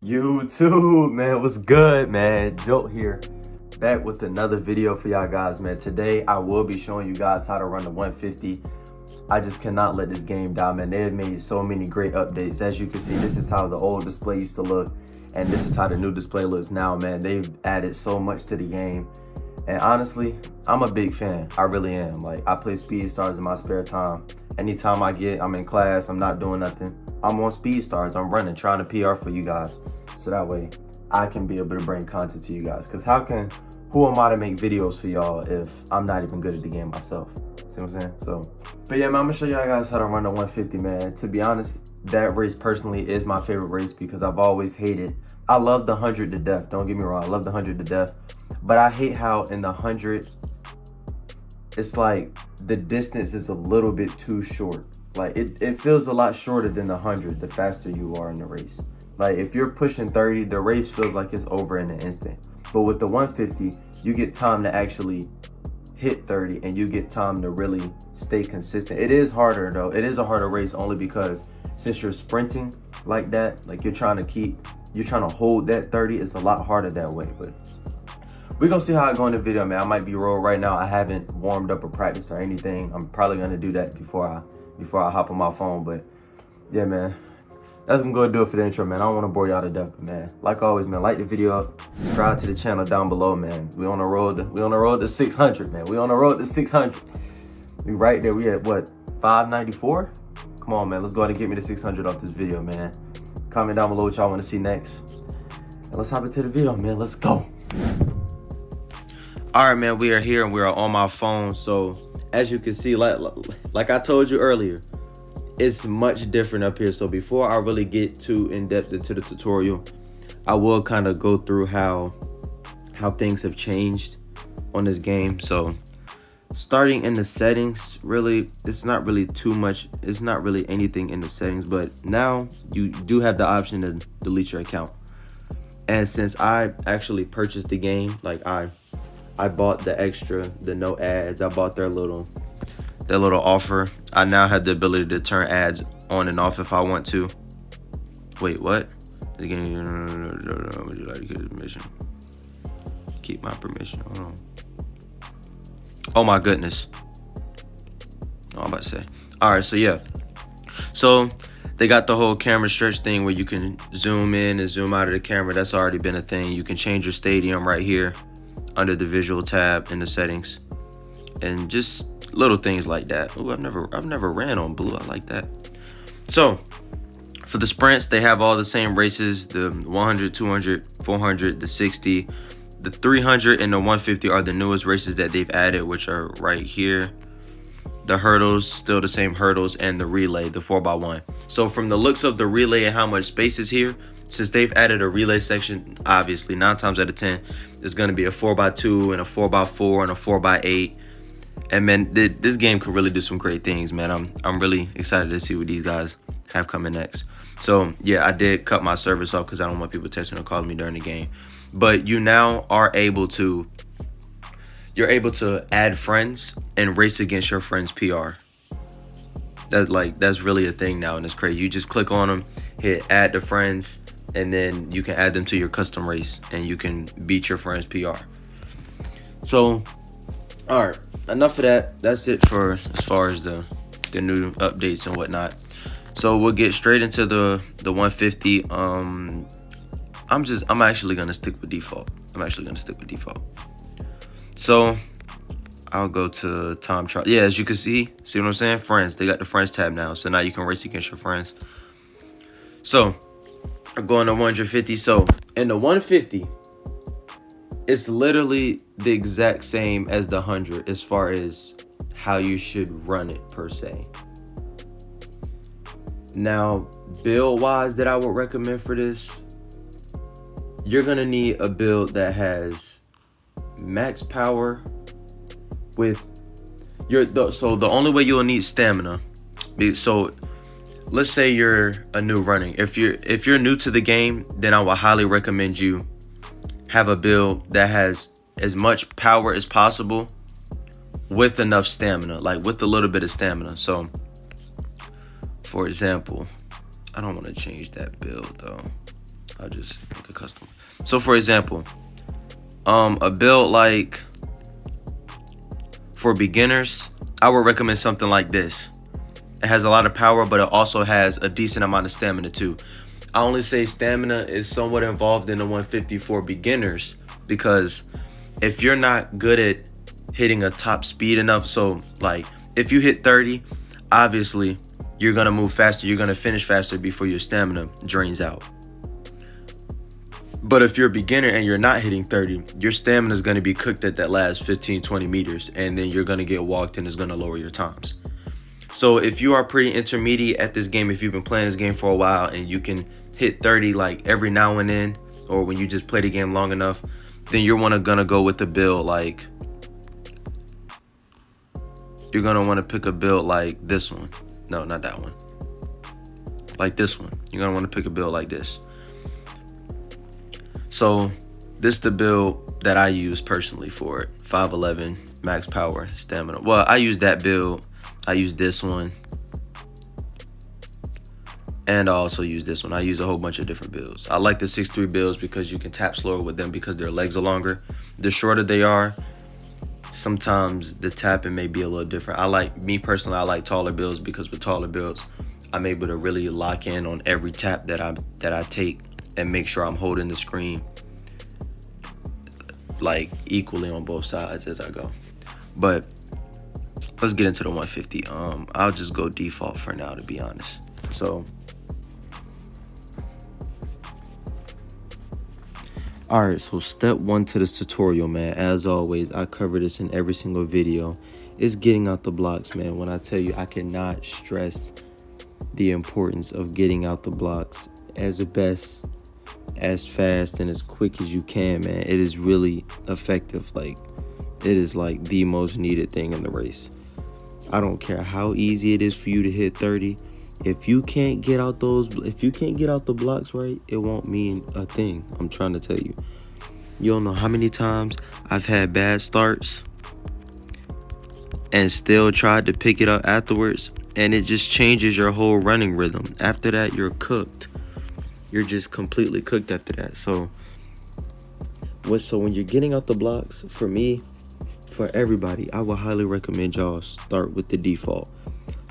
YouTube, man, what's good, man? JOLT here, back with another video for y'all guys, man. Today, I will be showing you guys how to run the 150. I just cannot let this game die, man. They have made so many great updates. As you can see, this is how the old display used to look, and this is how the new display looks now, man. They've added so much to the game, and honestly, I'm a big fan. I really am. Like, I play SpeedStars in my I'm in class, I'm not doing nothing, I'm on SpeedStars, I'm running, trying to PR for you guys. So that way I can be able to bring content to you guys. Cause who am I to make videos for y'all if I'm not even good at the game myself? See what I'm saying? But yeah, man, I'm gonna show y'all guys how to run the 150, man. To be honest, that race personally is my favorite race because I've always hated, I love the 100 to death, don't get me wrong, I love the 100 to death. But I hate how in the 100, it's like the distance is a little bit too short. Like it feels a lot shorter than the 100 the faster you are in the race. Like if you're pushing 30, the race feels like it's over in an instant. But with the 150, you get time to actually hit 30 and you get time to really stay consistent. It is harder though. It is a harder race only because since you're sprinting like that, like you're trying to hold that 30, it's a lot harder that way. But we're gonna see how I go in the video, man. I might be rolled right now. I haven't warmed up or practiced or anything. I'm probably gonna do that before I hop on my phone. But yeah, man, that's gonna go do it for the intro, man. I don't want to bore y'all to death, but man, like always, man, like the video up, subscribe to the channel down below, man. We on the road to 600, man. We on the road to 600. We right there. We at what, 594? Come on, man. Let's go ahead and get me to 600 off this video, man. Comment down below what y'all want to see next, and let's hop into the video, man. Let's go. All right, man. We are here and we are on my phone. So as you can see, like I told you earlier, it's much different up here. So before I really get too in-depth into the tutorial, I will kind of go through how things have changed on this game. So starting in the settings, really, it's not really too much. It's not really anything in the settings, but now you do have the option to delete your account. And since I actually purchased the game, like I bought the no ads, I bought their little offer. I now have the ability to turn ads on and off if I want to. Wait, what? Would you like to get permission? Keep my permission. Hold on. Oh my goodness. Oh, I'm about to say. All right, so yeah. So they got the whole camera stretch thing where you can zoom in and zoom out of the camera. That's already been a thing. You can change your stadium right here under the visual tab in the settings, and just little things like that. Ooh, I've never ran on blue. I like that. So for the sprints, they have all the same races: the 100, 200, 400, the 60, the 300, and the 150 are the newest races that they've added, which are right here. The hurdles, still the same hurdles, and the relay, the 4x1. So from the looks of the relay and how much space is here, since they've added a relay section, obviously 9 times out of 10, there's going to be a 4x2 and a 4x4 and a 4x8. And man, this game could really do some great things, man. I'm really excited to see what these guys have coming next. So yeah, I did cut my service off because I don't want people texting or calling me during the game. But you now are able to add friends and race against your friend's PR. That's really a thing now, and it's crazy. You just click on them, hit add to friends, and then you can add them to your custom race and you can beat your friend's PR. So all right, enough of that. That's it for as far as the new updates and whatnot. So we'll get straight into the 150. I'm actually gonna stick with default. So I'll go to time trial. Yeah, as you can see what I'm saying? Friends. They got the friends tab now. So now you can race against your friends. So I'm going to 150. So in the 150, it's literally the exact same as the 100 as far as how you should run it per se. Now, build wise that I would recommend for this, you're gonna need a build that has max power with so the only way you'll need stamina. So let's say you're a new running. If you're new to the game, then I would highly recommend you have a build that has as much power as possible with enough stamina, like with a little bit of stamina. So for example, I don't want to change that build though. I'll just make a custom. So for example, a build like for beginners, I would recommend something like this. It has a lot of power, but it also has a decent amount of stamina too. I only say stamina is somewhat involved in the 150 for beginners because if you're not good at hitting a top speed enough, so like if you hit 30, obviously you're gonna move faster, you're gonna finish faster before your stamina drains out. But if you're a beginner and you're not hitting 30, your stamina is gonna be cooked at that last 15, 20 meters, and then you're gonna get walked and it's gonna lower your times. So if you are pretty intermediate at this game, if you've been playing this game for a while and you can hit 30 like every now and then, or when you just play the game long enough, then you're gonna go with the build like, you're gonna wanna pick a build like this one. No, not that one. Like this one. You're gonna wanna pick a build like this. So this is the build that I use personally for it. 5'11", max power, stamina. Well, I use that build. I use this one. And I also use this one. I use a whole bunch of different builds. I like the 6'3" builds because you can tap slower with them because their legs are longer. The shorter they are, sometimes the tapping may be a little different. Me personally, I like taller builds because with taller builds, I'm able to really lock in on every tap that I take and make sure I'm holding the screen like equally on both sides as I go. But let's get into the 150. I'll just go default for now, to be honest. So all right, so step one to this tutorial, man. As always, I cover this in every single video. It's getting out the blocks, man. When I tell you, I cannot stress the importance of getting out the blocks as best, as fast, and as quick as you can, man. It is really effective. Like, it is like the most needed thing in the race. I don't care how easy it is for you to hit 30. If you can't get out the blocks right, it won't mean a thing. I'm trying to tell you. You don't know how many times I've had bad starts and still tried to pick it up afterwards, and it just changes your whole running rhythm. After that, you're cooked. You're just completely cooked after that. So when you're getting out the blocks, for me, for everybody, I would highly recommend y'all start with the default.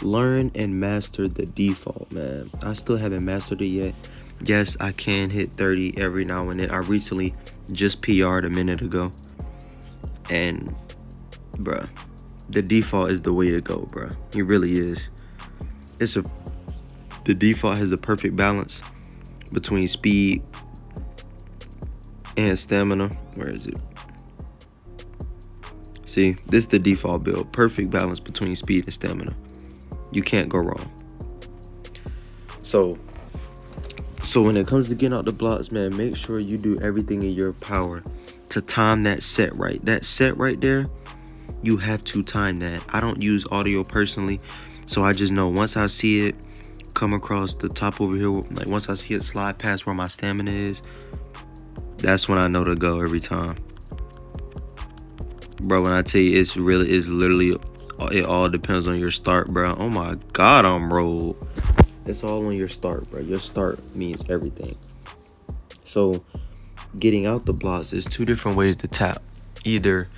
Learn and master the default, man. I still haven't mastered it yet. Yes, I can hit 30 every now and then. I recently just PR'd a minute ago. And, bruh, the default is the way to go, bruh. It really is. The default has a perfect balance between speed and stamina. Where is it? See, this is the default build. Perfect balance between speed and stamina. You can't go wrong. So when it comes to getting out the blocks, man, make sure you do everything in your power to time that set right. That set right there, you have to time that. I don't use audio personally, so I just know once I see it come across the top over here, like once I see it slide past where my stamina is, that's when I know to go every time. Bro, when I tell you, it's literally, it all depends on your start, bro. Oh my God, I'm rolled. It's all on your start, bro. Your start means everything. So getting out the blocks is two different ways to tap. Either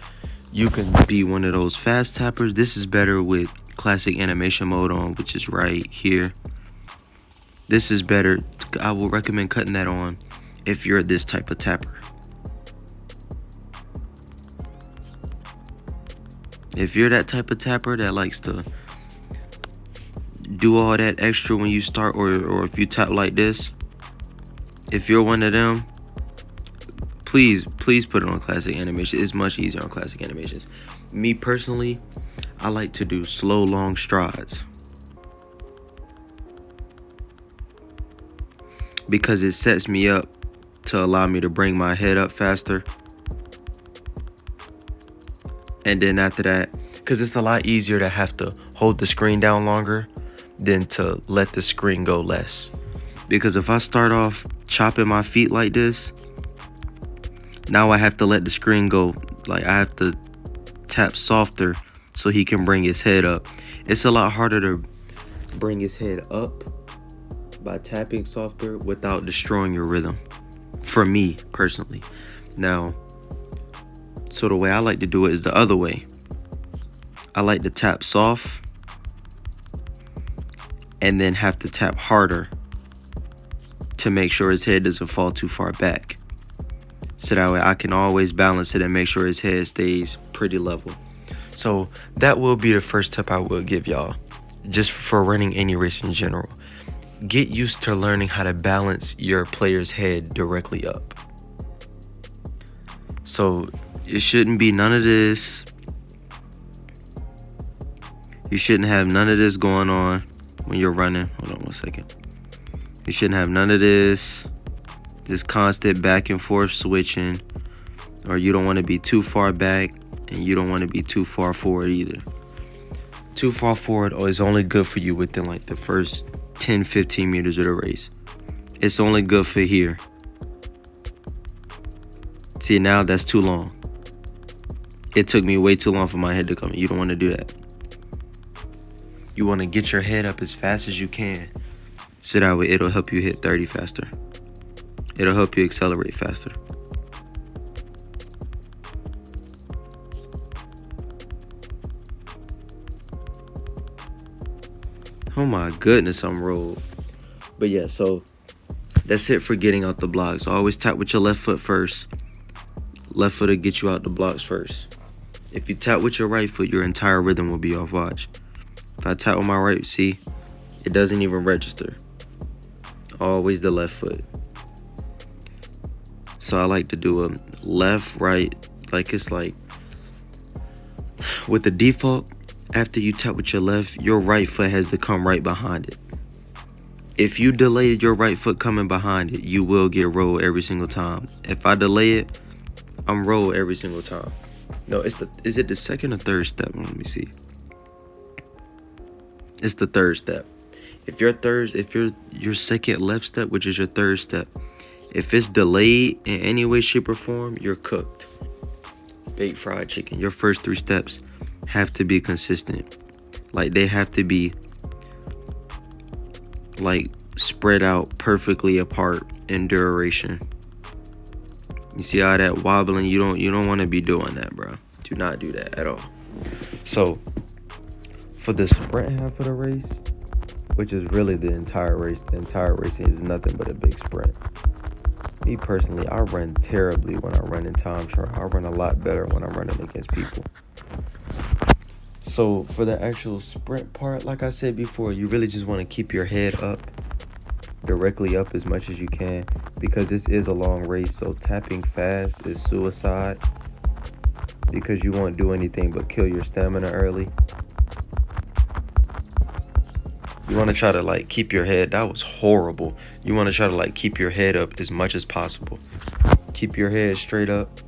you can be one of those fast tappers. This is better with classic animation mode on, which is right here. This is better. I will recommend cutting that on if you're this type of tapper. If you're that type of tapper that likes to do all that extra when you start, or if you tap like this, if you're one of them, please put it on classic animation. It's much easier on classic animations. Me personally, I like to do slow, long strides because it sets me up to allow me to bring my head up faster. And then after that, because it's a lot easier to have to hold the screen down longer than to let the screen go less. Because if I start off chopping my feet like this, now I have to let the screen go. Like, I have to tap softer so he can bring his head up. It's a lot harder to bring his head up by tapping softer without destroying your rhythm. For me, personally. Now, so the way I like to do it is the other way. I like to tap soft and then have to tap harder to make sure his head doesn't fall too far back. So that way I can always balance it and make sure his head stays pretty level. So that will be the first tip I will give y'all, just for running any race in general. Get used to learning how to balance your player's head directly up. So it shouldn't be none of this. You shouldn't have none of this going on when you're running. Hold on one second. You shouldn't have none of this constant back and forth switching, or you don't want to be too far back and you don't want to be too far forward either. Too far forward is only good for you within like the first 10-15 meters of the race. It's only good for here. See, now that's too long. It took me way too long for my head to come in. You don't want to do that. You want to get your head up as fast as you can, so that way it'll help you hit 30 faster. It'll help you accelerate faster. Oh my goodness, I'm rolled. But yeah, so that's it for getting out the blocks. Always tap with your left foot first. Left foot will get you out the blocks first. If you tap with your right foot, your entire rhythm will be off. Watch. If I tap with my right, see, it doesn't even register. Always the left foot. So I like to do a left, right, like it's like with the default. After you tap with your left, your right foot has to come right behind it. If you delay your right foot coming behind it, you will get rolled every single time. If I delay it, I'm rolled every single time. No, is it the second or third step? Let me see. It's the third step. If your second left step, which is your third step, if it's delayed in any way, shape, or form, you're cooked. Baked fried chicken. Your first 3 steps have to be consistent. Like, they have to be like spread out perfectly apart in duration. You see all that wobbling? You don't want to be doing that, bro. Do not do that at all. So for the sprint half of the race, which is really the entire race is nothing but a big sprint. Me personally, I run terribly when I run in time trial. I run a lot better when I'm running against people. So for the actual sprint part, like I said before, you really just want to keep your head up, directly up as much as you can, because this is a long race. So tapping fast is suicide, because you won't do anything but kill your stamina early. You want to try to like keep your head. That was horrible. You want to try to like keep your head up as much as possible. Keep your head straight up.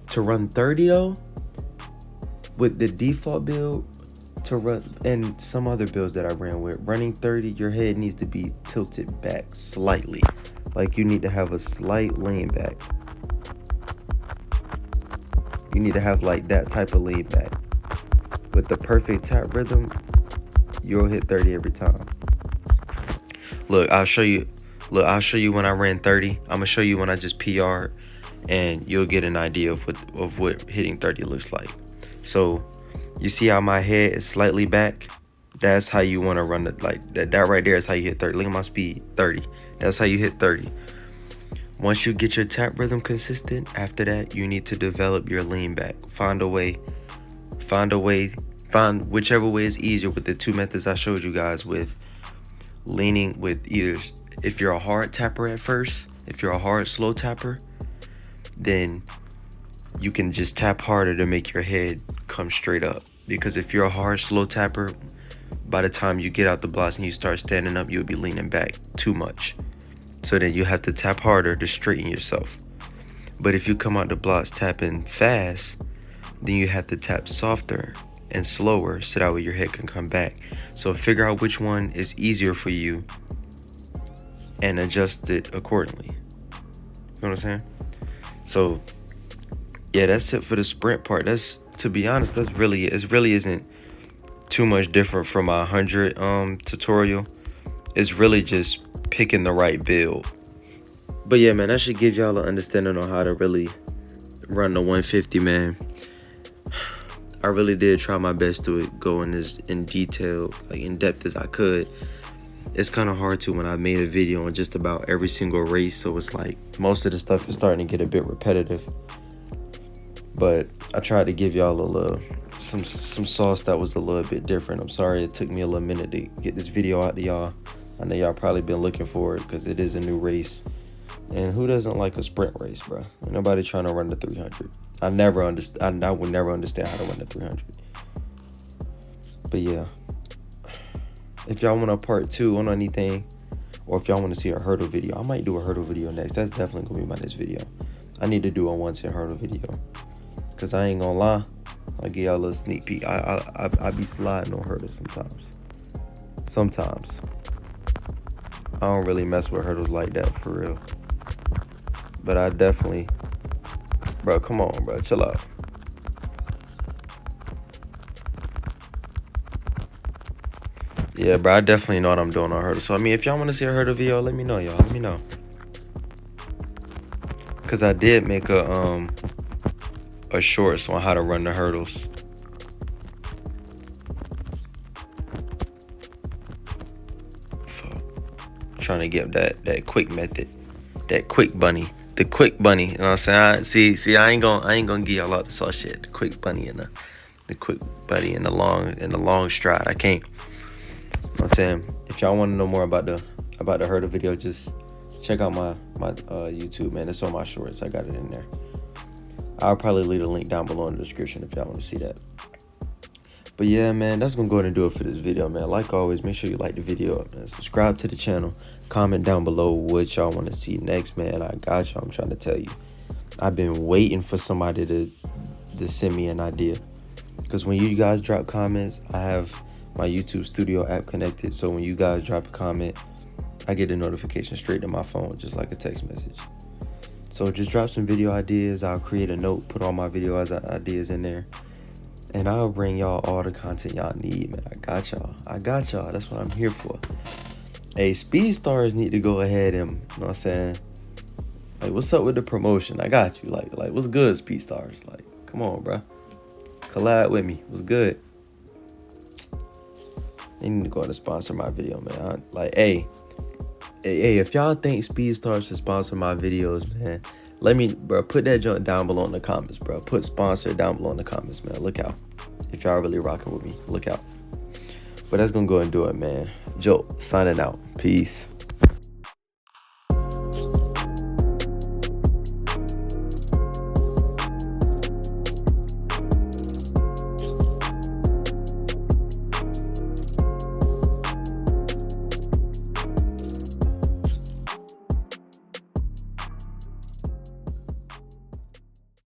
To run 30 though, with the default build, to run, and some other builds that I ran with, running 30, your head needs to be tilted back slightly. Like, you need to have a slight lean back. You need to have like that type of lean back. With the perfect tap rhythm, you'll hit 30 every time. Look, I'll show you when I ran 30. I'm gonna show you when I just PR'd, and you'll get an idea of what hitting 30 looks like. So you see how my head is slightly back? That's how you want to run it. Like that right there is how you hit 30. Look at my speed, 30. That's how you hit 30. Once you get your tap rhythm consistent, after that you need to develop your lean back. Find whichever way is easier with the 2 methods I showed you guys, with leaning with either, if you're a hard tapper at first, if you're a hard slow tapper, then you can just tap harder to make your head come straight up. Because if you're a hard slow tapper, by the time you get out the blocks and you start standing up, you'll be leaning back too much. So then you have to tap harder to straighten yourself. But if you come out the blocks tapping fast, then you have to tap softer and slower, so that way your head can come back. So figure out which one is easier for you and adjust it accordingly. You know what I'm saying? So yeah, that's it for the sprint part. That's, to be honest, it really isn't too much different from my 100 tutorial. It's really just picking the right build. But yeah, man, that should give y'all an understanding on how to really run the 150, man. I really did try my best to go in detail, like in depth as I could. It's kind of hard to when I made a video on just about every single race, so it's like most of the stuff is starting to get a bit repetitive. But I tried to give y'all a little some sauce that was a little bit different. I'm sorry it took me a little minute to get this video out to y'all. I know y'all probably been looking for it because it is a new race. And who doesn't like a sprint race, bro? Ain't nobody trying to run the 300. I would never understand how to run the 300. But yeah, if y'all want a part 2 on anything, or if y'all want to see a hurdle video, I might do a hurdle video next. That's definitely gonna be my next video. I need to do a 110 hurdle video, cause I ain't gonna lie, I'll give y'all a little sneak peek. I be sliding on hurdles sometimes. I don't really mess with hurdles like that for real. But I definitely, bro, come on, bro, chill out. Yeah, bro, I definitely know what I'm doing on hurdles. So, I mean, if y'all want to see a hurdle video, let me know, y'all. Let me know. Because I did make a shorts on how to run the hurdles. Fuck. Trying to get that quick method. That quick bunny. The quick bunny. You know what I'm saying? See, I ain't gonna give y'all all the sauce shit. The quick bunny and the quick bunny and the long stride. I can't. You know what I'm saying? If y'all want to know more about the hurdle video, just check out my YouTube, man. It's on my shorts. I got it in there. I'll probably leave a link down below in the description if y'all want to see that. But yeah, man, that's gonna go ahead and do it for this video, man. Like always, make sure you like the video up, man. Subscribe to the channel. Comment down below what y'all want to see next, man. I got y'all. I'm trying to tell you. I've been waiting for somebody to send me an idea. Because when you guys drop comments, I have my YouTube Studio app connected. So when you guys drop a comment, I get a notification straight to my phone, just like a text message. So just drop some video ideas. I'll create a note, put all my video ideas in there. And I'll bring y'all all the content y'all need, man. I got y'all. That's what I'm here for. Hey, SpeedStars need to go ahead and, you know what I'm saying? Like, what's up with the promotion? I got you. Like, what's good, SpeedStars? Like, come on, bro. Collab with me. What's good? They need to go ahead and sponsor my video, man. Hey, if y'all think SpeedStars should sponsor my videos, man, let me, bro, put that joint down below in the comments, bro. Put sponsor down below in the comments, man. Look out. If y'all really rocking with me, look out. But that's gonna go and do it, man. JOLT signing out. Peace.